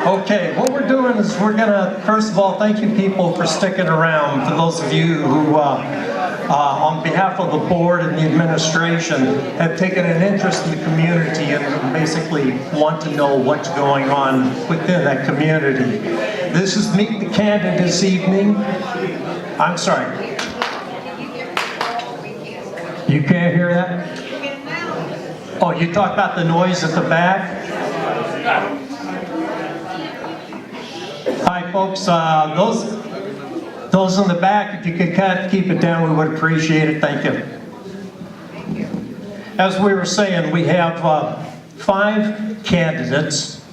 Okay, what we're doing is we're gonna, first of all, thank you people for sticking around. For those of you who, on behalf of the board and the administration, have taken an interest in the community and basically want to know what's going on within that community. This is Meet the Candidate this evening. I'm sorry. You can't hear that? Oh, you talk about the noise at the back? Hi, folks. Those in the back, if you could kind of keep it down, we would appreciate it. Thank you. As we were saying, we have 5 candidates.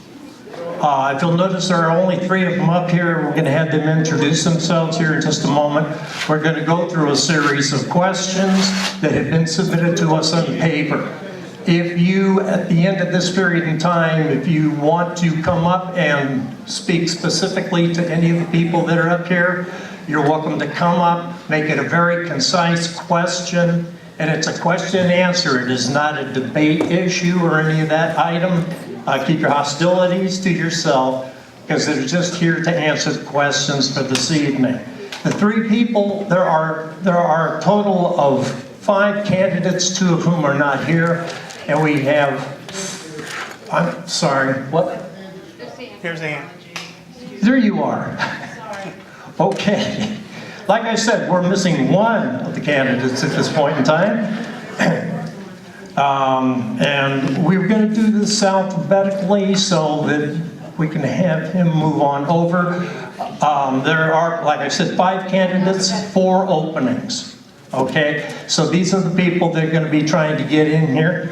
If you'll notice, there are only 3 of them up here. We're going to have them introduce themselves here in just a moment. We're going to go through a series of questions that have been submitted to us on paper. If you, at the end of this period in time, if you want to come up and speak specifically to any of the people that are up here, you're welcome to come up, make it a very concise question, and it's a question and answer. It is not a debate issue or any of that item. Keep your hostilities to yourself, because they're just here to answer the questions for this evening. The 3 people, there are a total of 5 candidates, 2 of whom are not here. And we have, I'm sorry, what? Here's Ann. There you are. Okay. Like I said, we're missing 1 of the candidates at this point in time. And we're going to do this alphabetically so that we can have him move on over. There are, like I said, 5 candidates, 4 openings. Okay, so these are the people that are going to be trying to get in here.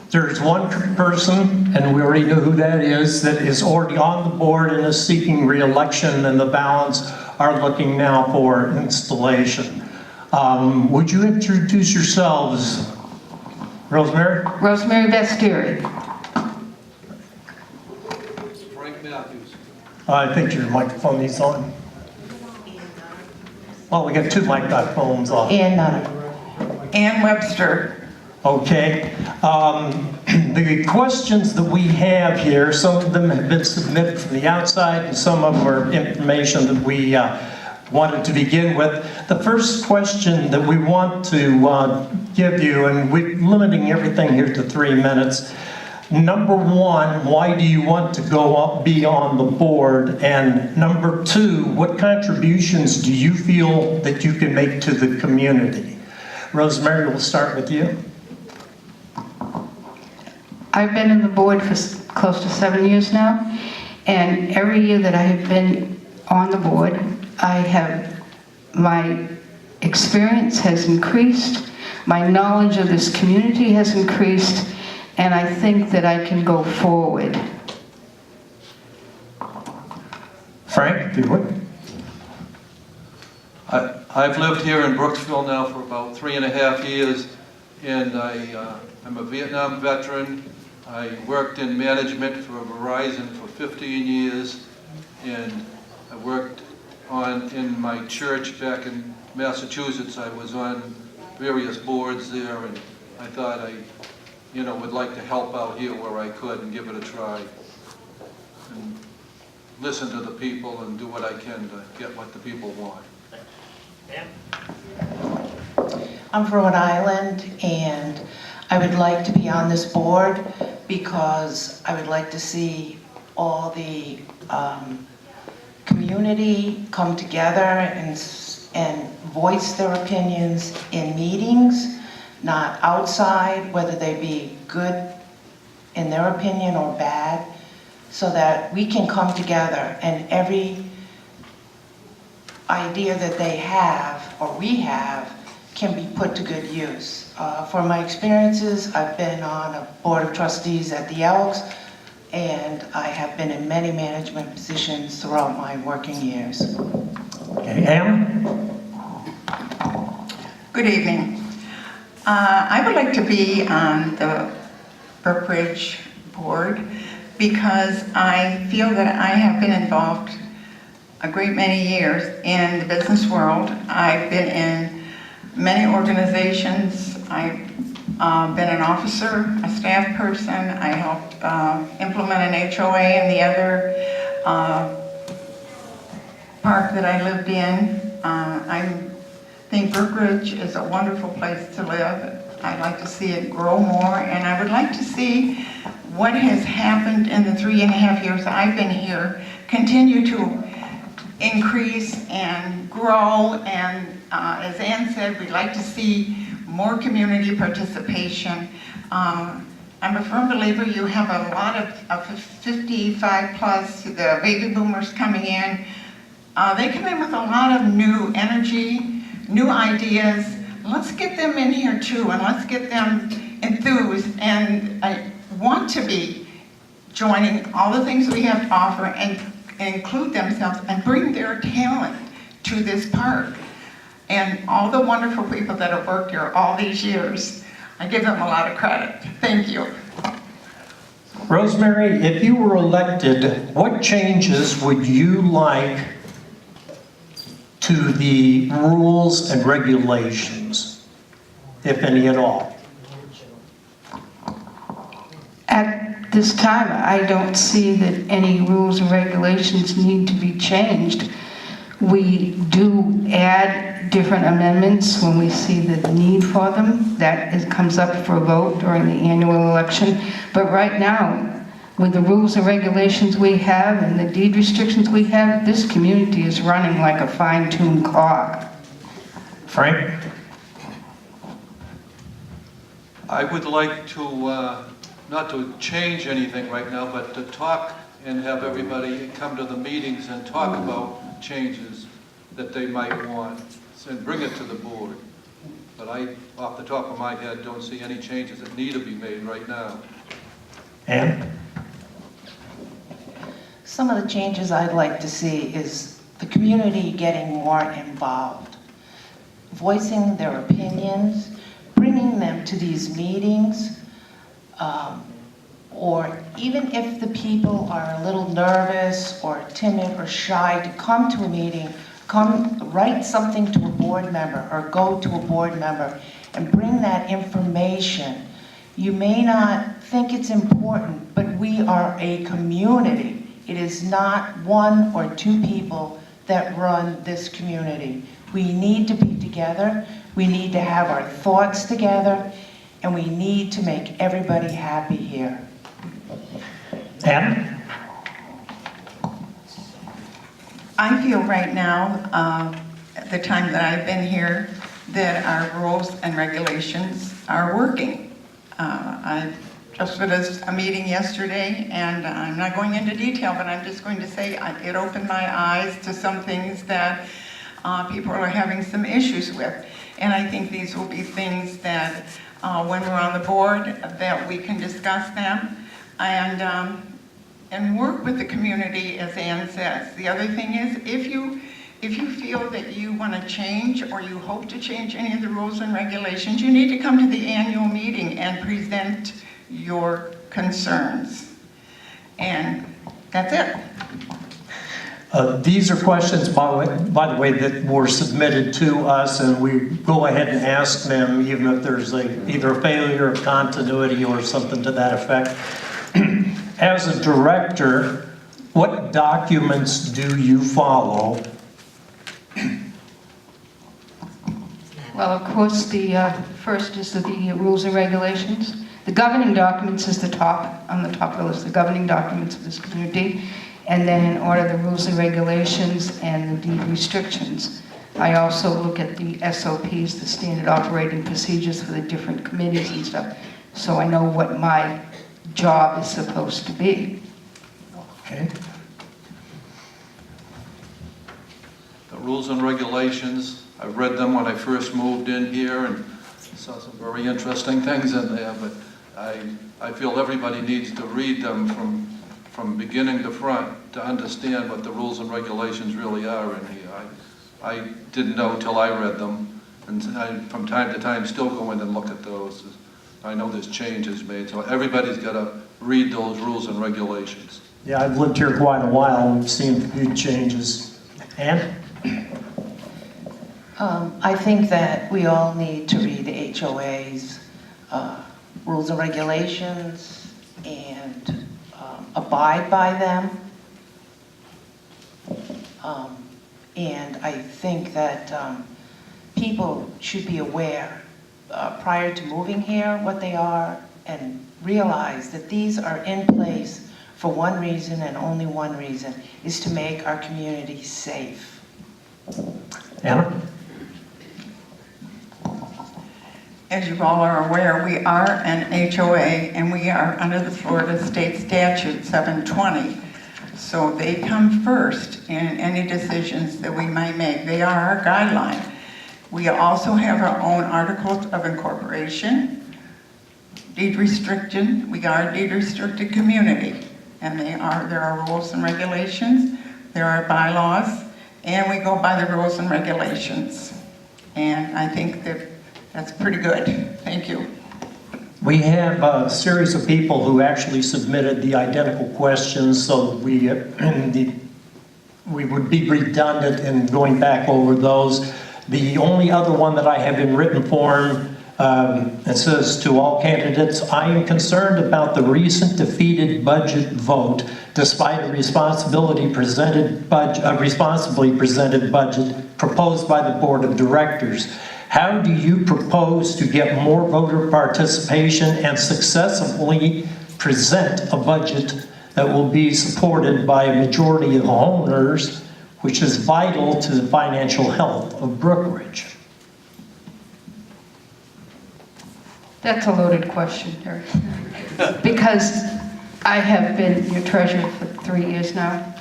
There's 1 person, and we already know who that is already on the board and is seeking re-election, and the balance are looking now for installation. Would you introduce yourselves, Rosemary? Rosemary Basteri. Frank Matthews. I think your microphone is on. Well, we got 2 microphones on. And Webster. Okay. The questions that we have here, some of them have been submitted from the outside, and some of them are information that we wanted to begin with. The first question that we want to give you, and we're limiting everything here to 3 minutes. Number 1, why do you want to go up, be on the board? And number 2, what contributions do you feel that you can make to the community? Rosemary, we'll start with you. I've been in the board for close to 7 years now, and every year that I have been on the board, my experience has increased, my knowledge of this community has increased, and I think that I can go forward. Frank, if you would. I've lived here in Brooksville now for about 3.5 years, and I'm a Vietnam veteran. I worked in management for Verizon for 15 years, and I worked in my church back in Massachusetts. I was on various boards there, and I thought I would like to help out here where I could and give it a try. And listen to the people and do what I can to get what the people want. I'm from Rhode Island, and I would like to be on this board because I would like to see all the community come together and voice their opinions in meetings, not outside, whether they be good in their opinion or bad, so that we can come together and every idea that they have or we have can be put to good use. For my experiences, I've been on a board of trustees at the Elks, and I have been in many management positions throughout my working years. Okay, Ann? Good evening. I would like to be on the Brookridge board because I feel that I have been involved a great many years in the business world. I've been in many organizations. I been an officer, a staff person. I helped implement an HOA in the other park that I lived in. I think Brookridge is a wonderful place to live. I'd like to see it grow more, and I would like to see what has happened in the 3.5 years I've been here continue to increase and grow, and as Ann said, we'd like to see more community participation. I'm a firm believer you have a lot of 55 plus, the baby boomers coming in. They come in with a lot of new energy, new ideas. Let's get them in here too, and let's get them enthused and want to be joining all the things we have to offer and include themselves and bring their talent to this park. And all the wonderful people that have worked here all these years, I give them a lot of credit. Thank you. Rosemary, if you were elected, what changes would you like to the rules and regulations, if any at all? At this time, I don't see that any rules and regulations need to be changed. We do add different amendments when we see the need for them. That comes up for a vote during the annual election. But right now, with the rules and regulations we have and the deed restrictions we have, this community is running like a fine-tuned clock. Frank? I would like to, not to change anything right now, but to talk and have everybody come to the meetings and talk about changes that they might want and bring it to the board. But I, off the top of my head, don't see any changes that need to be made right now. Ann? Some of the changes I'd like to see is the community getting more involved, voicing their opinions, bringing them to these meetings, or even if the people are a little nervous or timid or shy to come to a meeting, come write something to a board member or go to a board member and bring that information. You may not think it's important, but we are a community. It is not one or two people that run this community. We need to be together, we need to have our thoughts together, and we need to make everybody happy here. Ann? I feel right now, at the time that I've been here, that our rules and regulations are working. I just was at a meeting yesterday, and I'm not going into detail, but I'm just going to say it opened my eyes to some things that people are having some issues with. And I think these will be things that when we're on the board, that we can discuss them and work with the community, as Ann says. The other thing is, if you feel that you want to change or you hope to change any of the rules and regulations, you need to come to the annual meeting and present your concerns. And that's it. These are questions, by the way, that were submitted to us, and we go ahead and ask them, even if there's either a failure of continuity or something to that effect. As a director, what documents do you follow? Well, of course, the first is the rules and regulations. The governing documents is on the top of the list, the governing documents of this community. And then in order, the rules and regulations and the deed restrictions. I also look at the SOPs, the standard operating procedures for the different committees and stuff, so I know what my job is supposed to be. Okay. The rules and regulations, I read them when I first moved in here and saw some very interesting things in there, but I feel everybody needs to read them from beginning to front to understand what the rules and regulations really are in here. I didn't know till I read them, and I, from time to time, still go in and look at those. I know there's changes made, so everybody's got to read those rules and regulations. Yeah, I've lived here quite a while and seen a few changes. Ann? I think that we all need to read the HOAs. rules and regulations and abide by them. And I think that people should be aware prior to moving here what they are, and realize that these are in place for one reason and only one reason, is to make our community safe. Anna? As you all are aware, we are an HOA and we are under the Florida State Statute 720. So they come first in any decisions that we might make. They are our guideline. We also have our own articles of incorporation, deed restriction. We are a deed restricted community, and there are rules and regulations, there are bylaws, and we go by the rules and regulations. And I think that that's pretty good. Thank you. We have a series of people who actually submitted the identical questions, so we would be redundant in going back over those. The only other one that I have in written form, it says, to all candidates, I am concerned about the recent defeated budget vote despite a responsibly presented budget proposed by the Board of Directors. How do you propose to get more voter participation and successfully present a budget that will be supported by a majority of homeowners, which is vital to the financial health of Brookridge? That's a loaded question, Harry. Because I have been your treasurer for 3 years now,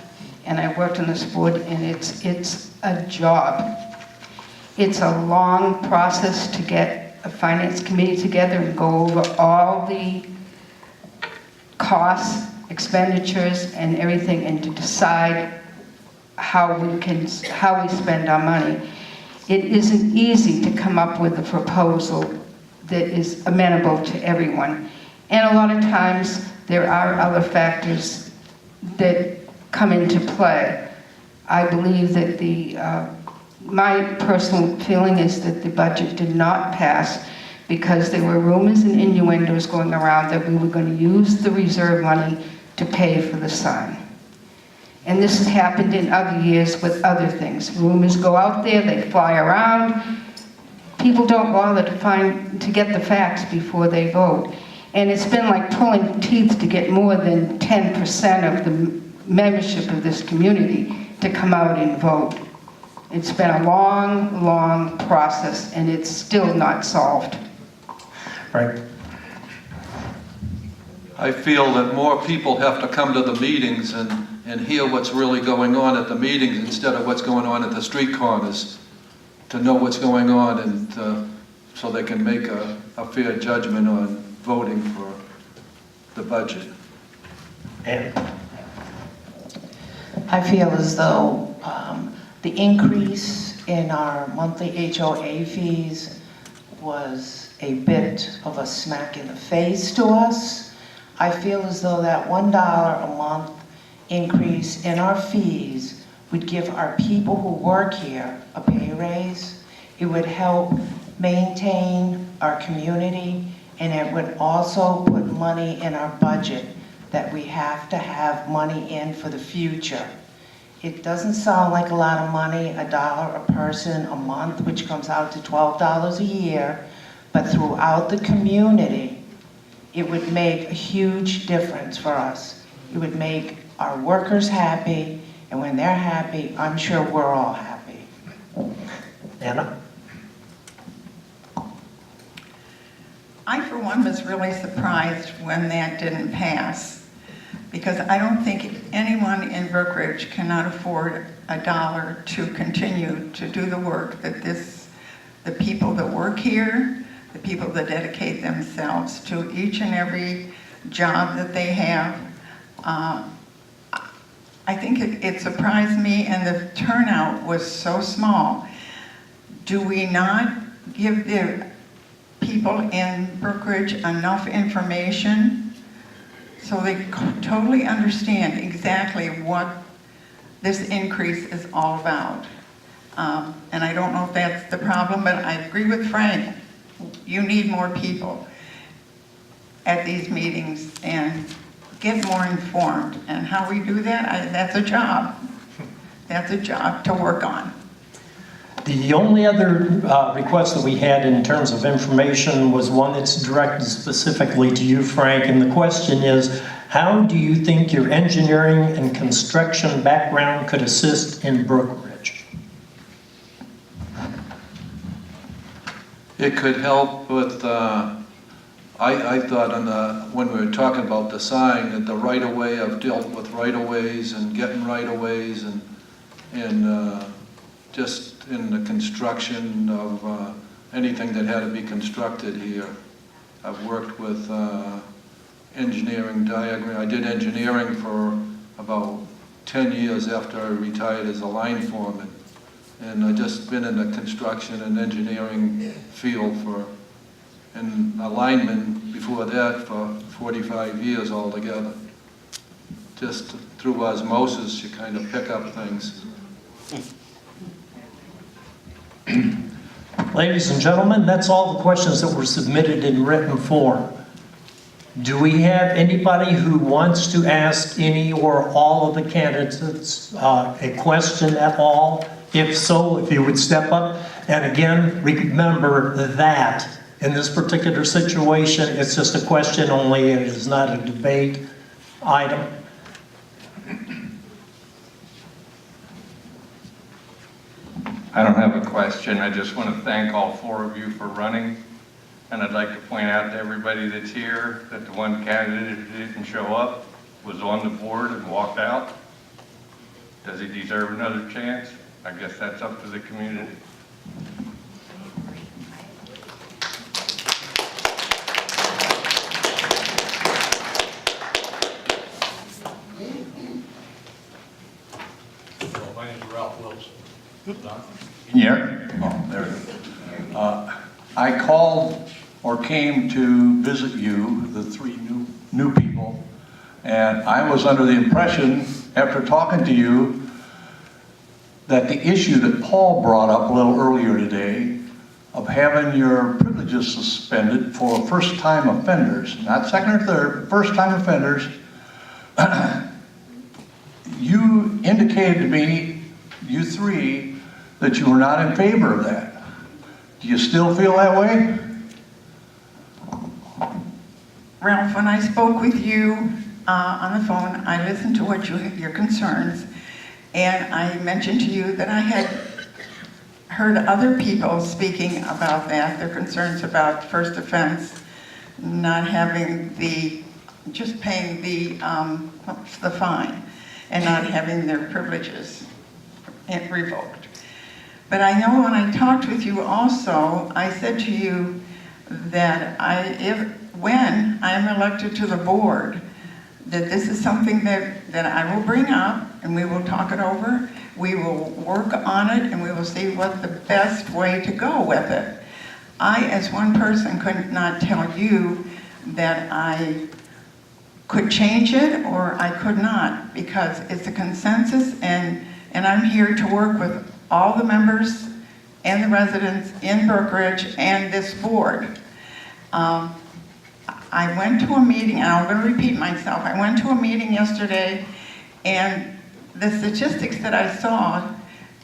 and I worked on this board, and it's a job. It's a long process to get a finance committee together and go over all the costs, expenditures, and everything, and to decide how we spend our money. It isn't easy to come up with a proposal that is amenable to everyone. And a lot of times there are other factors that come into play. I believe that my personal feeling is that the budget did not pass because there were rumors and innuendos going around that we were going to use the reserve money to pay for the sign. And this has happened in other years with other things. Rumors go out there, they fly around. People don't bother to get the facts before they vote. And it's been like pulling teeth to get more than 10% of the membership of this community to come out and vote. It's been a long, long process, and it's still not solved. Right. I feel that more people have to come to the meetings and hear what's really going on at the meetings instead of what's going on at the street corners, to know what's going on, and so they can make a fair judgment on voting for the budget. And I feel as though the increase in our monthly HOA fees was a bit of a smack in the face to us. I feel as though that $1 a month increase in our fees would give our people who work here a pay raise. It would help maintain our community, and it would also put money in our budget that we have to have money in for the future. It doesn't sound like a lot of money, $1 a person a month, which comes out to $12 a year, but throughout the community, it would make a huge difference for us. It would make our workers happy, and when they're happy, I'm sure we're all happy. Anna? I, for one, was really surprised when that didn't pass, because I don't think anyone in Brookridge cannot afford $1 to continue to do the work that the people that work here, the people that dedicate themselves to each and every job that they have. I think it surprised me, and the turnout was so small. Do we not give the people in Brookridge enough information so they totally understand exactly what this increase is all about? And I don't know if that's the problem, but I agree with Frank. You need more people. at these meetings and get more informed. And how we do that, that's a job. That's a job to work on. The only other request that we had in terms of information was one that's directed specifically to you, Frank, and the question is, how do you think your engineering and construction background could assist in Brookridge? It could help with, I thought when we were talking about the sign, that the right-of-way, I've dealt with right-of-ways and getting right-of-ways and just in the construction of anything that had to be constructed here. I've worked with engineering diagram. I did engineering for about 10 years after I retired as a line foreman. And I've just been in the construction and engineering field and a lineman before that for 45 years altogether. Just through osmosis, you kind of pick up things. Ladies and gentlemen, that's all the questions that were submitted in written form. Do we have anybody who wants to ask any or all of the candidates a question at all? If so, if you would step up. And again, remember that in this particular situation, it's just a question only, and it is not a debate item. I don't have a question. I just want to thank all four of you for running. And I'd like to point out to everybody that's here that the one candidate who didn't show up was on the board and walked out. Does he deserve another chance? I guess that's up to the community. My name is Ralph Wilson. Yeah. Oh, there it is. I called or came to visit you, the three new people, and I was under the impression, after talking to you, that the issue that Paul brought up a little earlier today of having your privileges suspended for first-time offenders, not second or third, first-time offenders, you indicated to me, you three, that you were not in favor of that. Do you still feel that way? Ralph, when I spoke with you on the phone, I listened to what your concerns, and I mentioned to you that I had heard other people speaking about that, their concerns about first offense, not having just paying the fine, and not having their privileges revoked. But I know when I talked with you also, I said to you that when I'm elected to the board, that this is something that I will bring up and we will talk it over. We will work on it and we will see what the best way to go with it. I, as one person, could not tell you that I could change it or I could not, because it's a consensus and I'm here to work with all the members and the residents in Brookridge and this board. I went to a meeting, and I'm going to repeat myself, I went to a meeting yesterday and the statistics that I saw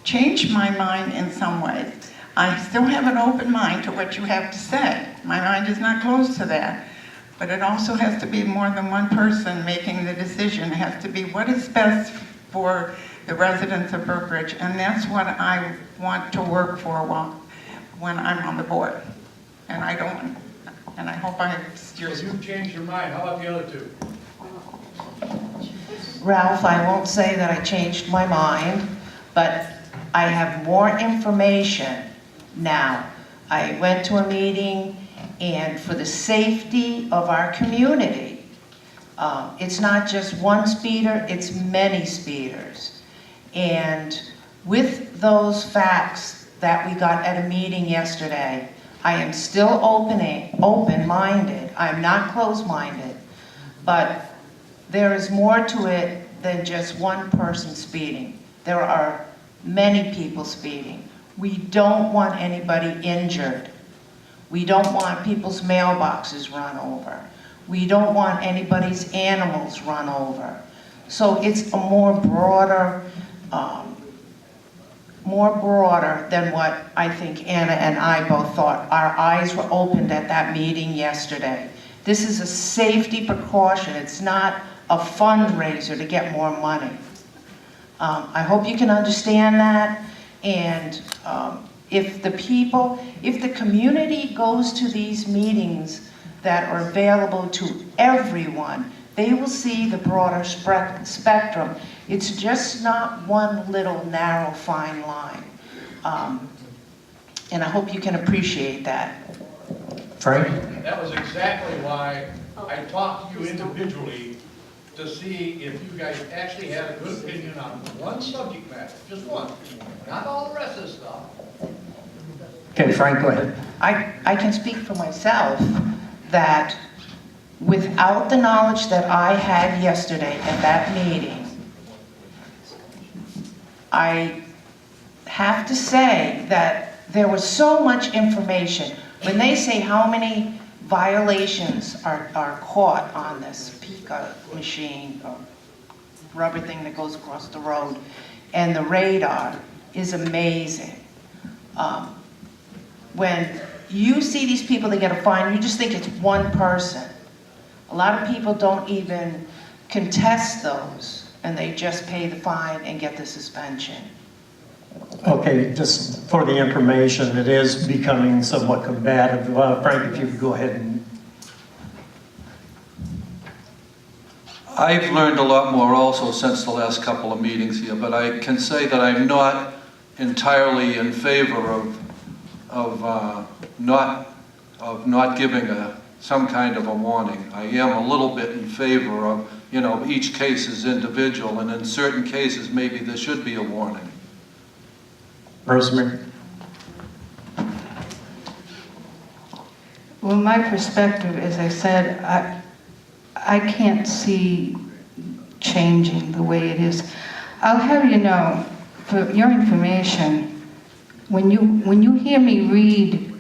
changed my mind in some ways. I still have an open mind to what you have to say. My mind is not closed to that. But it also has to be more than one person making the decision. It has to be what is best for the residents of Brookridge, and that's what I want to work for when I'm on the board. And I hope You've changed your mind. How about the other two? Ralph, I won't say that I changed my mind, but I have more information now. I went to a meeting, and for the safety of our community, it's not just one speeder, it's many speeders. And with those facts that we got at a meeting yesterday, I am still open-minded. I'm not closed-minded, but there is more to it than just one person speeding. There are many people speeding. We don't want anybody injured. We don't want people's mailboxes run over. We don't want anybody's animals run over. So it's a more broader than what I think Anna and I both thought. Our eyes were opened at that meeting yesterday. This is a safety precaution. It's not a fundraiser to get more money. I hope you can understand that. And if the community goes to these meetings that are available to everyone, they will see the broader spectrum. It's just not one little narrow fine line. And I hope you can appreciate that. Frank? That was exactly why I talked to you individually to see if you guys actually had a good opinion on one subject matter, just one, not all the rest of the stuff. Okay, Frank, go ahead. I can speak for myself that without the knowledge that I had yesterday at that meeting, I have to say that there was so much information. When they say how many violations are caught on this Pica machine or rubber thing that goes across the road, and the radar is amazing. When you see these people that get a fine, you just think it's one person. A lot of people don't even contest those, and they just pay the fine and get the suspension. Okay, just for the information, it is becoming somewhat combative. Frank, if you could go ahead and... I've learned a lot more also since the last couple of meetings here, but I can say that I'm not entirely in favor of not giving some kind of a warning. I am a little bit in favor of, each case is individual, and in certain cases, maybe there should be a warning. Rosemary? Well, my perspective, as I said, I can't see changing the way it is. I'll have you know, for your information, when you hear me read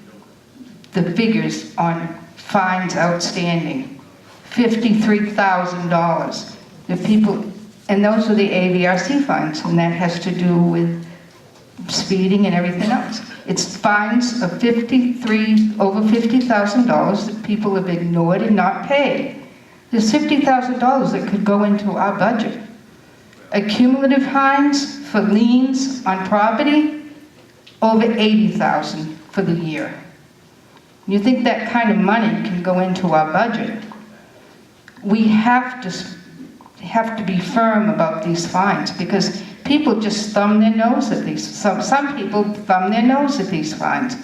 the figures on fines outstanding, $53,000, the people, and those are the AVRC fines, and that has to do with speeding and everything else. It's fines of over $50,000 that people have ignored and not paid. There's $50,000 that could go into our budget. Accumulative fines for liens on property, over $80,000 for the year. You think that kind of money can go into our budget? We have to be firm about these fines, because people just thumb their nose at these. Some people thumb their nose at these fines.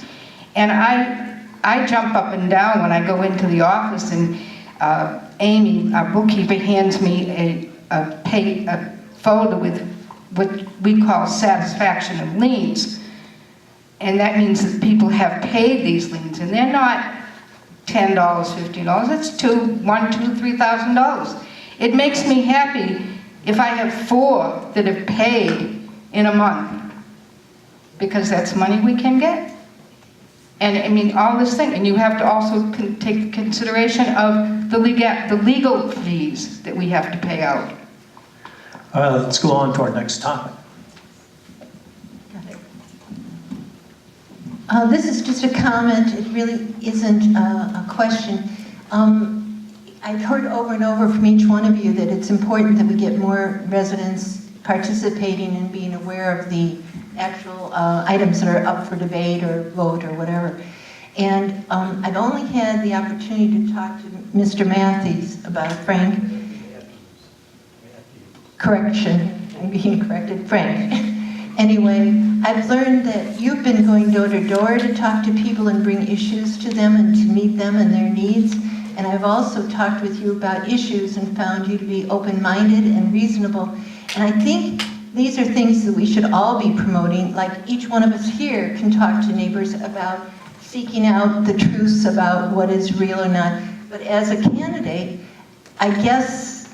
And I jump up and down when I go into the office and Amy, our bookkeeper, hands me a folder with what we call satisfaction of liens. And that means that people have paid these liens, and they're not $10, $15, it's $1,000, $2,000, $3,000. It makes me happy if I have 4 that have paid in a month, because that's money we can get. And I mean, all this thing, and you have to also take consideration of the legal fees that we have to pay out. Let's go on to our next topic. This is just a comment. It really isn't a question. I've heard over and over from each one of you that it's important that we get more residents participating and being aware of the actual items that are up for debate or vote or whatever. And I've only had the opportunity to talk to Mr. Matthews about Frank. Correction, I'm being corrected, Frank. Anyway, I've learned that you've been going door to door to talk to people and bring issues to them and to meet them and their needs. And I've also talked with you about issues and found you to be open-minded and reasonable. And I think these are things that we should all be promoting, like each one of us here can talk to neighbors about seeking out the truths about what is real or not. But as a candidate, I guess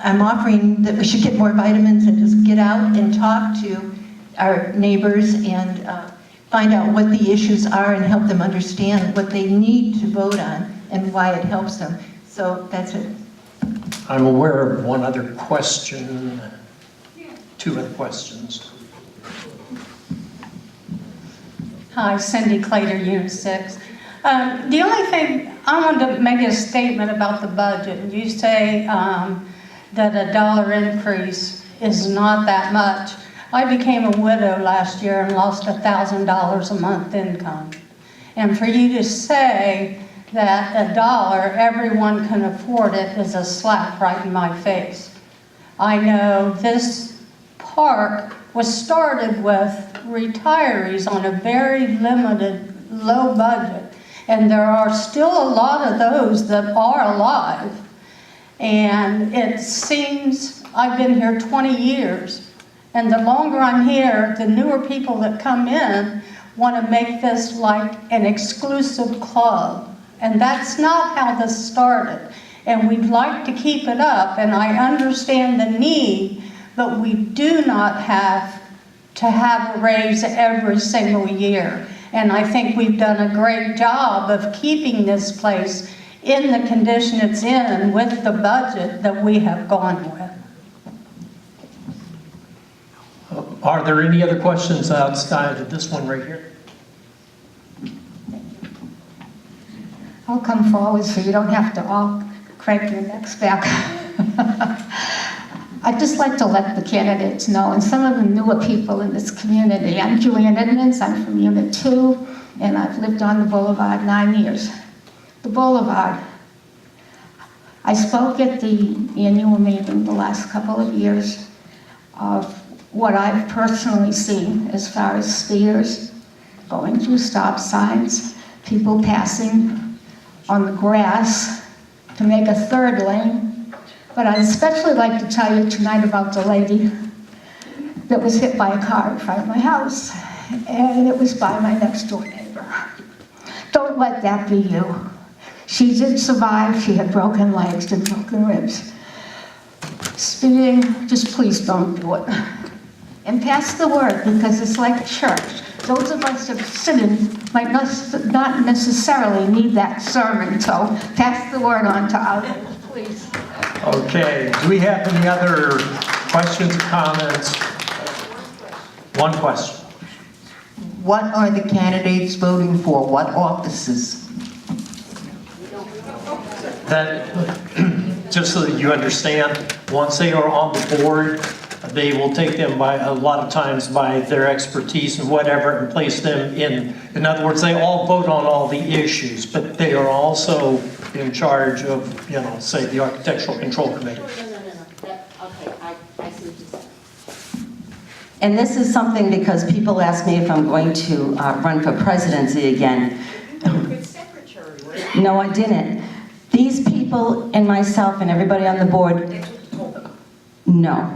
I'm offering that we should get more vitamins and just get out and talk to our neighbors and find out what the issues are and help them understand what they need to vote on and why it helps them. So that's it. I'm aware of one other question, two other questions. Hi, Cindy Clater, Unit 6. The only thing, I wanted to make a statement about the budget. You say that a dollar increase is not that much. I became a widow last year and lost $1,000 a month income. And for you to say that a dollar, everyone can afford it, is a slap right in my face. I know this park was started with retirees on a very limited, low budget. And there are still a lot of those that are alive. And it seems, I've been here 20 years. And the longer I'm here, the newer people that come in want to make this like an exclusive club. And that's not how this started. And we'd like to keep it up, and I understand the need, but we do not have to have a raise every single year. And I think we've done a great job of keeping this place in the condition it's in with the budget that we have gone with. Are there any other questions outside of this one right here? I'll come forward so you don't have to all crank your necks back. I'd just like to let the candidates know, and some of the newer people in this community. I'm Julian Edmonds, I'm from Unit 2, and I've lived on the Boulevard 9 years. The Boulevard. I spoke at the annual meeting the last couple of years of what I've personally seen as far as speeders going through stop signs, people passing on the grass to make a third lane. But I'd especially like to tell you tonight about the lady that was hit by a car in front of my house, and it was by my next door neighbor. Don't let that be you. She did survive. She had broken legs and broken ribs. Speeding, just please don't do it. And pass the word, because it's like church. Those of us that are sitting might not necessarily need that sermon, so pass the word on to others, please. Okay, do we have any other questions or comments? One question. What are the candidates voting for? What offices? That, just so that you understand, once they are on the board, they will take them by, a lot of times, by their expertise and whatever, and place them in other words, they all vote on all the issues, but they are also in charge of, say, the Architectural Control Committee. No. Okay, I see what you're saying. And this is something because people ask me if I'm going to run for presidency again. No, I didn't. These people and myself and everybody on the board, no.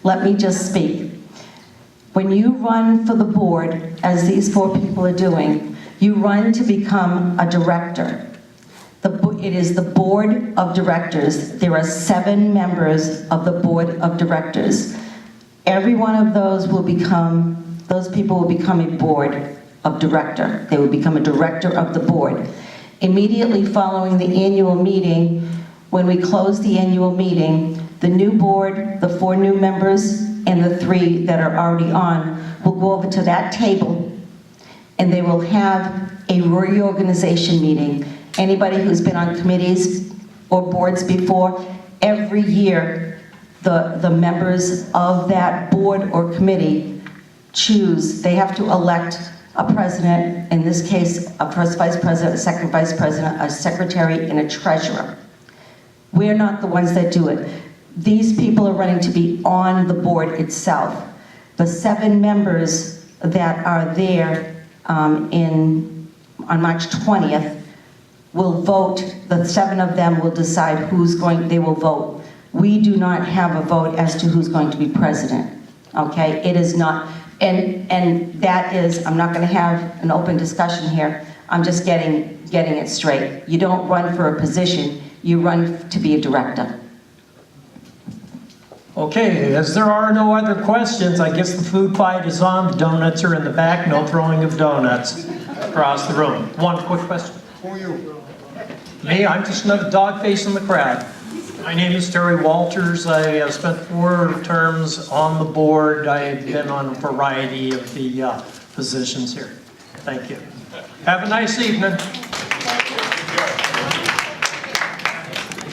Let me just speak. When you run for the board, as these 4 people are doing, you run to become a director. It is the board of directors. There are 7 members of the board of directors. Every one of those people will become a board of director. They will become a director of the board. Immediately following the annual meeting, when we close the annual meeting, the new board, the 4 new members, and the 3 that are already on will go over to that table, and they will have a reorganization meeting. Anybody who's been on committees or boards before, every year, the members of that board or committee choose, they have to elect a president, in this case, a first vice president, a second vice president, a secretary, and a treasurer. We're not the ones that do it. These people are running to be on the board itself. The 7 members that are there on March 20th will vote. The 7 of them will decide they will vote. We do not have a vote as to who's going to be president, okay? It is not, and that is, I'm not gonna have an open discussion here. I'm just getting it straight. You don't run for a position, you run to be a director. Okay, as there are no other questions, I guess the food fight is on. The donuts are in the back. No throwing of donuts across the room. One quick question. For you. Me, I'm just another dog face in the crowd. My name is Terry Walters. I have spent 4 terms on the board. I've been on a variety of the positions here. Thank you. Have a nice evening.